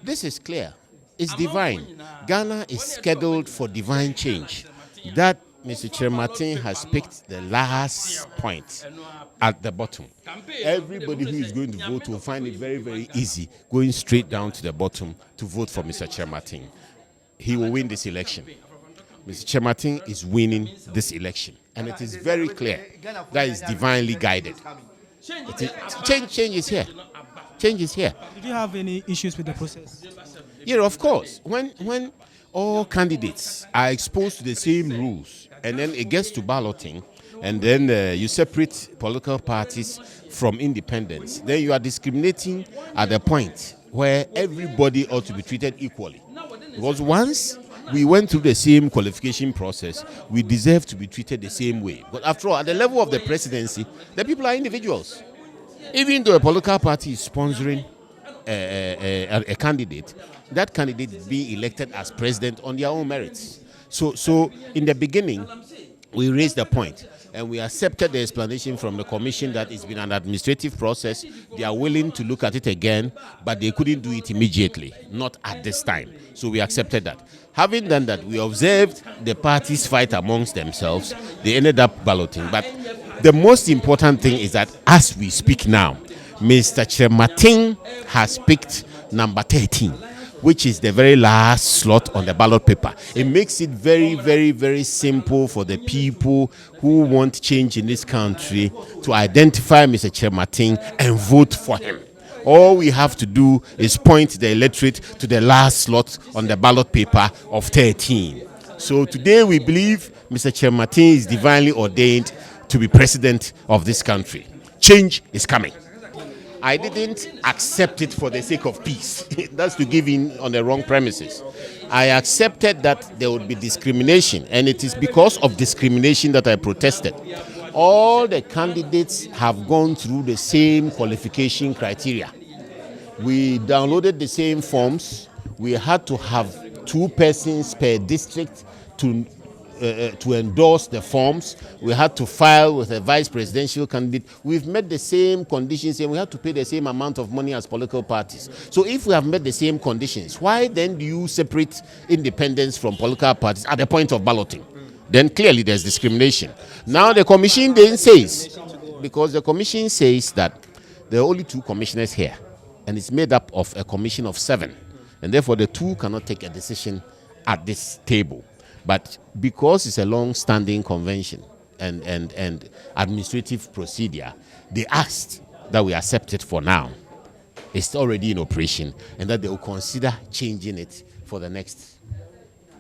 This is clear. It's divine. Ghana is scheduled for divine change. That Mr. Chermatin has picked the last point at the bottom. Everybody who is going to vote will find it very, very easy going straight down to the bottom to vote for Mr. Chermatin. He will win this election. Mr. Chermatin is winning this election. And it is very clear that is divinely guided. Change is here. Change is here. Did you have any issues with the process? Yeah, of course. When all candidates are exposed to the same rules, and then it gets to balloting, and then you separate political parties from independents, then you are discriminating at the point where everybody ought to be treated equally. Because once we went through the same qualification process, we deserve to be treated the same way. But after all, at the level of the presidency, the people are individuals. Even though a political party is sponsoring a candidate, that candidate is being elected as president on their own merits. So in the beginning, we raised the point and we accepted the explanation from the commission that it's been an administrative process. They are willing to look at it again, but they couldn't do it immediately, not at this time. So we accepted that. Having done that, we observed the parties fight amongst themselves. They ended up balloting. But the most important thing is that as we speak now, Mr. Chermatin has picked number 13, which is the very last slot on the ballot paper. It makes it very, very, very simple for the people who want change in this country to identify Mr. Chermatin and vote for him. All we have to do is point the electorate to the last slot on the ballot paper of 13. So today we believe Mr. Chermatin is divinely ordained to be president of this country. Change is coming. I didn't accept it for the sake of peace. That's to give in on the wrong premises. I accepted that there would be discrimination, and it is because of discrimination that I protested. All the candidates have gone through the same qualification criteria. We downloaded the same forms. We had to have 2 persons per district to endorse the forms. We had to file with a vice presidential candidate. We've met the same conditions and we have to pay the same amount of money as political parties. So if we have met the same conditions, why then do you separate independents from political parties at the point of balloting? Then clearly there's discrimination. Now the commission then says, because the commission says that there are only 2 commissioners here and it's made up of a commission of 7, and therefore the 2 cannot take a decision at this table. But because it's a long-standing convention and administrative procedure, they asked that we accept it for now. It's already in operation, and that they will consider changing it for the next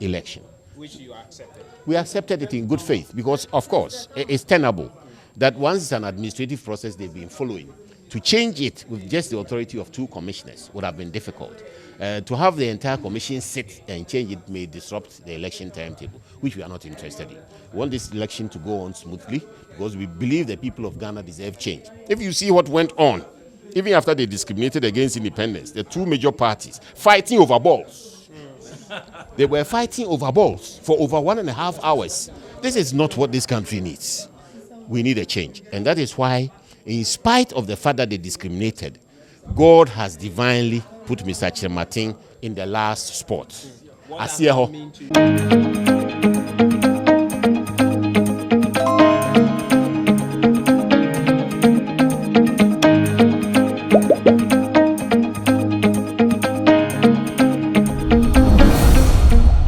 election. Which you accepted? We accepted it in good faith because, of course, it's tenable that once it's an administrative process they've been following, to change it with just the authority of 2 commissioners would have been difficult. To have the entire commission sit and change it may disrupt the election timetable, which we are not interested in. We want this election to go on smoothly because we believe the people of Ghana deserve change. If you see what went on, even after they discriminated against independence, the 2 major parties fighting over balls. They were fighting over balls for over 1.5 hours. This is not what this country needs. We need a change. And that is why, in spite of the fact that they discriminated, God has divinely put Mr. Chermatin in the last spot.